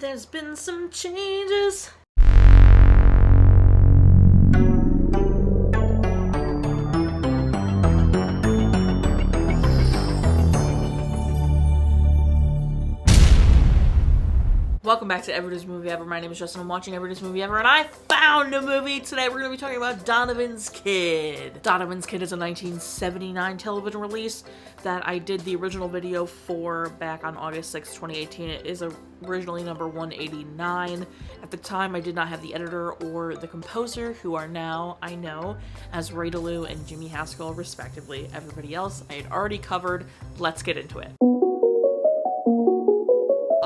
There's been some changes. Welcome back to Everyday's Movie Ever. My name is Jess and I'm watching Everyday's Movie Ever, and I found a movie today. We're going to be talking about Donovan's Kid. Donovan's Kid is a 1979 television release that I did the original video for back on August 6, 2018. It is originally number 189. At the time, I did not have the editor or the composer, who are now, I know, as Leuw and Jimmy Haskell, respectively. Everybody else I had already covered. Let's get into it.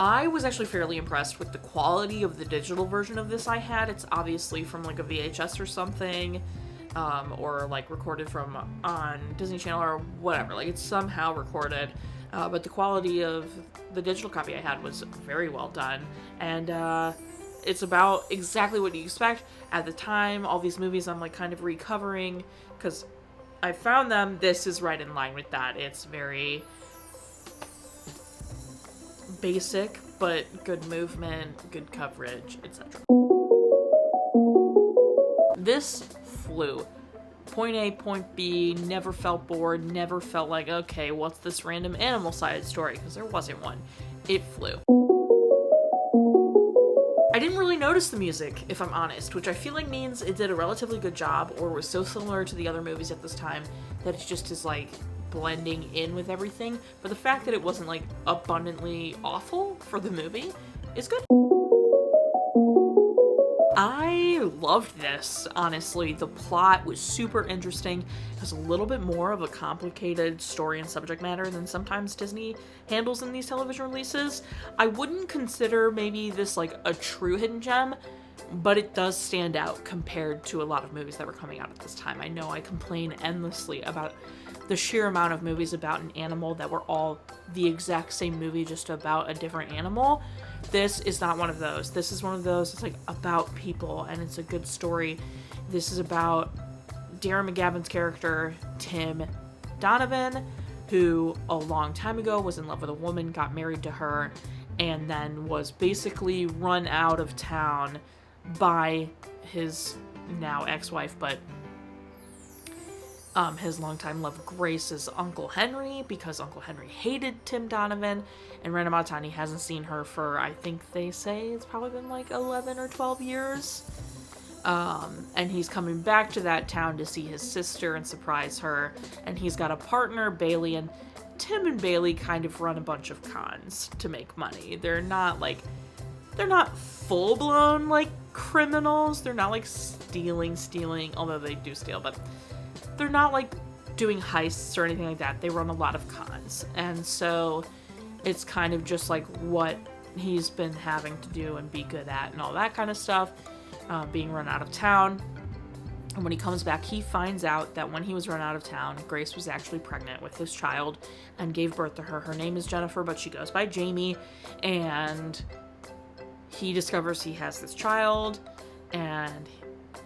I was actually fairly impressed with the quality of the digital version of this I had. It's obviously from like a VHS or something, or like recorded from on Disney Channel or whatever. Like it's somehow recorded, but the quality of the digital copy I had was very well done. And it's about exactly what you expect. At the time, all these movies I'm like kind of recovering because I found them. This is right in line with that. It's very basic, but good movement, good coverage, etc. This flew. Point A, point B, never felt bored, never felt like, okay, what's this random animal side story? Because there wasn't one. It flew. I didn't really notice the music, if I'm honest, which I feel like means it did a relatively good job, or was so similar to the other movies at this time that it just is like blending in with everything. But the fact that it wasn't like abundantly awful for the movie is good. I loved this, honestly. The plot was super interesting. It was a little bit more of a complicated story and subject matter than sometimes Disney handles in these television releases. I wouldn't consider maybe this like a true hidden gem, but it does stand out compared to a lot of movies that were coming out at this time. I know I complain endlessly about the sheer amount of movies about an animal that were all the exact same movie, just about a different animal. This is not one of those. This is one of those, it's like about people, and it's a good story. This is about Darren McGavin's character, Tim Donovan, who a long time ago was in love with a woman, got married to her, and then was basically run out of town by his now ex-wife, but his longtime love Grace's Uncle Henry, because Uncle Henry hated Tim Donovan and ran him out of town. He hasn't seen her for, I think they say it's probably been like 11 or 12 years. And he's coming back to that town to see his sister and surprise her. And he's got a partner, Bailey, and Tim and Bailey kind of run a bunch of cons to make money. They're not full-blown like criminals. They're not like stealing, although they do steal, but they're not like doing heists or anything like that. They run a lot of cons. And so it's kind of just like what he's been having to do and be good at and all that kind of stuff, being run out of town. And when he comes back, he finds out that when he was run out of town, Grace was actually pregnant with his child and gave birth to her. Her name is Jennifer, but she goes by Jamie. And he discovers he has this child, and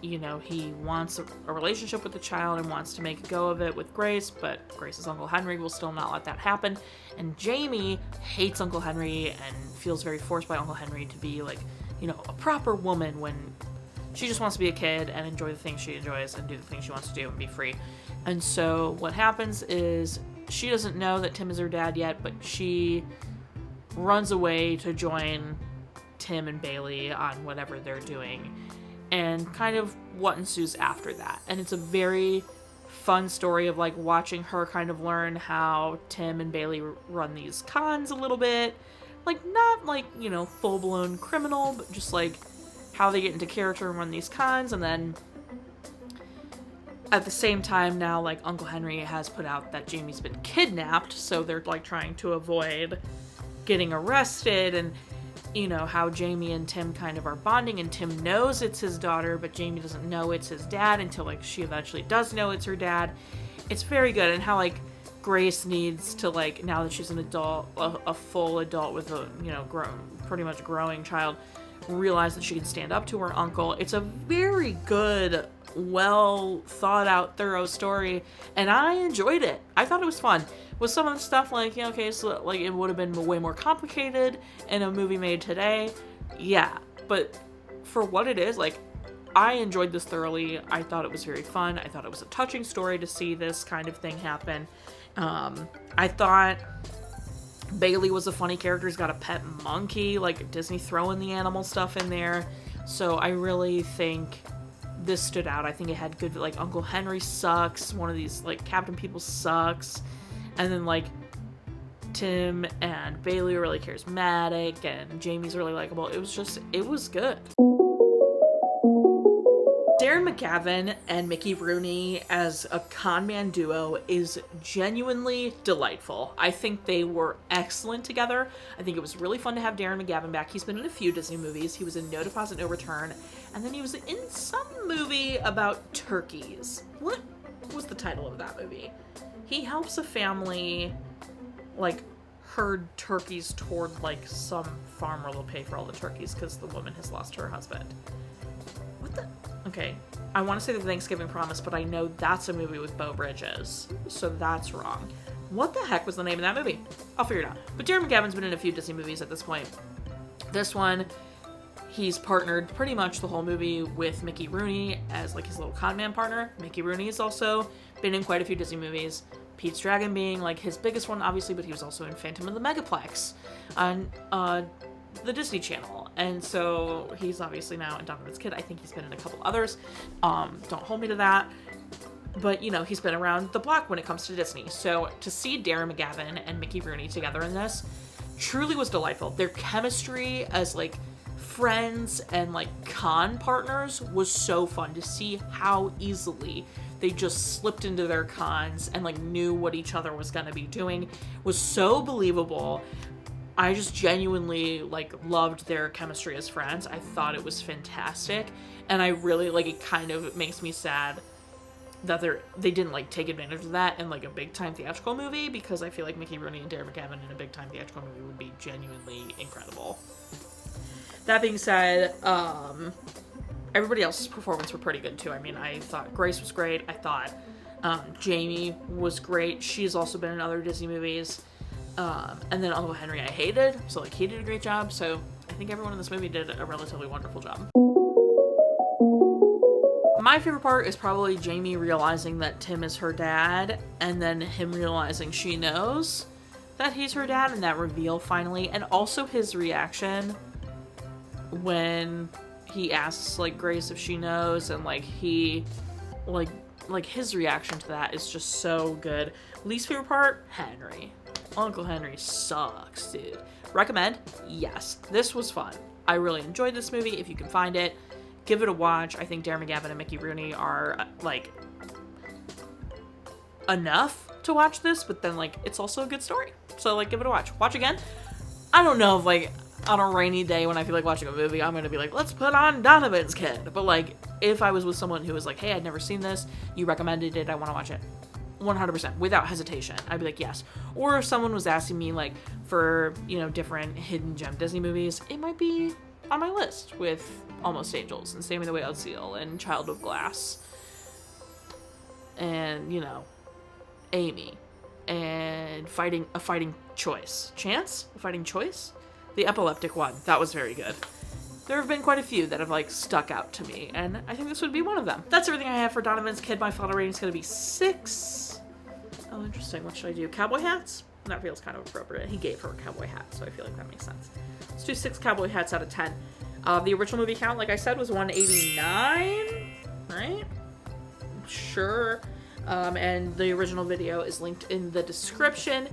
you know, he wants a relationship with the child and wants to make a go of it with Grace, but Grace's Uncle Henry will still not let that happen. And Jamie hates Uncle Henry and feels very forced by Uncle Henry to be like, you know, a proper woman when she just wants to be a kid and enjoy the things she enjoys and do the things she wants to do and be free. And so what happens is she doesn't know that Tim is her dad yet, but she runs away to join Tim and Bailey on whatever they're doing, and kind of what ensues after that. And it's a very fun story of like watching her kind of learn how Tim and Bailey run these cons a little bit. Like not like, you know, full-blown criminal, but just like how they get into character and run these cons. And then at the same time now, like Uncle Henry has put out that Jamie's been kidnapped, so they're like trying to avoid getting arrested, and you know, how Jamie and Tim kind of are bonding, and Tim knows it's his daughter, but Jamie doesn't know it's his dad until, like, she eventually does know it's her dad. It's very good, and how, like, Grace needs to, like, now that she's an adult, a full adult with a, you know, pretty much growing child, realize that she can stand up to her uncle. It's a very good, well thought out, thorough story, and I enjoyed it. I thought it was fun. With some of the stuff, like, you know, okay, so like it would have been way more complicated in a movie made today, Yeah, but for what it is, like, I enjoyed this thoroughly. I thought it was very fun. I thought it was a touching story to see this kind of thing happen. I thought Bailey was a funny character. He's got a pet monkey, like Disney throwing the animal stuff in there. So I really think this stood out. I think it had good, like, Uncle Henry sucks. One of these, like, Captain People sucks. And then, like, Tim and Bailey are really charismatic, and Jamie's really likable. It was good. Darren McGavin and Mickey Rooney as a con man duo is genuinely delightful. I think they were excellent together. I think it was really fun to have Darren McGavin back. He's been in a few Disney movies. He was in No Deposit, No Return, and then he was in some movie about turkeys. What was the title of that movie? He helps a family, like, herd turkeys toward, like, some farm where they'll pay for all the turkeys because the woman has lost her husband. What the? Okay, I want to say The Thanksgiving Promise, but I know that's a movie with Beau Bridges, so that's wrong. What the heck was the name of that movie? I'll figure it out. But Darren McGavin's been in a few Disney movies at this point. This one, he's partnered pretty much the whole movie with Mickey Rooney as, like, his little con man partner. Mickey Rooney has also been in quite a few Disney movies. Pete's Dragon being, like, his biggest one, obviously, but he was also in Phantom of the Megaplex on the Disney Channel. And so he's obviously now in Donovan's Kid. I think he's been in a couple others. Don't hold me to that. But, you know, he's been around the block when it comes to Disney. So to see Darren McGavin and Mickey Rooney together in this truly was delightful. Their chemistry as, like, friends and, like, con partners was so fun to see how easily they just slipped into their cons and, like, knew what each other was going to be doing. Was so believable. I just genuinely, like, loved their chemistry as friends. I thought it was fantastic. And I really, like, it kind of makes me sad that they didn't, like, take advantage of that in, like, a big-time theatrical movie, because I feel like Mickey Rooney and Darren McGavin in a big-time theatrical movie would be genuinely incredible. That being said, everybody else's performance were pretty good, too. I mean, I thought Grace was great. I thought Jamie was great. She's also been in other Disney movies. And then Uncle Henry I hated, so, like, he did a great job. So I think everyone in this movie did a relatively wonderful job. My favorite part is probably Jamie realizing that Tim is her dad, and then him realizing she knows that he's her dad, and that reveal finally, and also his reaction when he asks, like, Grace if she knows, and, like, he, like his reaction to that is just so good. Least favorite part, Henry. Uncle Henry sucks, dude. Recommend? Yes. This was fun. I really enjoyed this movie. If you can find it, give it a watch. I think Darren McGavin and Mickey Rooney are, like, enough to watch this, but then, like, it's also a good story. So, like, give it a watch. Watch again. I don't know if, like, on a rainy day when I feel like watching a movie, I'm gonna be like, let's put on Donovan's Kid. But, like, if I was with someone who was like, hey, I'd never seen this, you recommended it, I want to watch it, 100%, without hesitation, I'd be like, yes. Or if someone was asking me, like, for, you know, different hidden gem Disney movies, it might be on my list with Almost Angels and Sammy the Whale Seal and Child of Glass and, you know, Amy and a fighting choice. A fighting choice? The epileptic one. That was very good. There have been quite a few that have, like, stuck out to me, and I think this would be one of them. That's everything I have for Donovan's Kid. My final rating is going to be 6. Oh, interesting. What should I do? Cowboy hats? That feels kind of appropriate. He gave her a cowboy hat, so I feel like that makes sense. Let's do 6 cowboy hats out of 10. The original movie count, like I said, was 189, right? Sure. And the original video is linked in the description.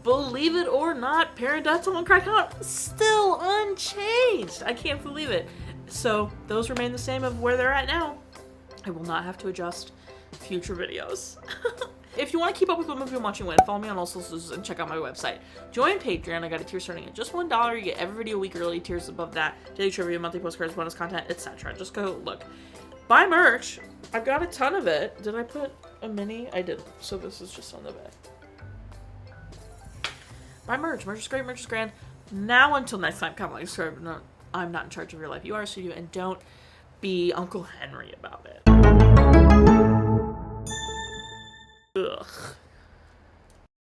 Believe it or not, Parental and Cry count still unchanged. I can't believe it. So those remain the same of where they're at now. I will not have to adjust future videos. If you want to keep up with what movie I'm watching when, follow me on all socials and check out my website. Join Patreon. I got a tier starting at just $1. You get every video a week early, tiers above that, daily trivia, monthly postcards, bonus content, etc. Just go look. Buy merch. I've got a ton of it. Did I put a mini? I didn't. So this is just on the back. Buy merch. Merch is great. Merch is grand. Now until next time, come on, subscribe. No, I'm not in charge of your life. You are, so you, and don't be Uncle Henry about it. Ugh.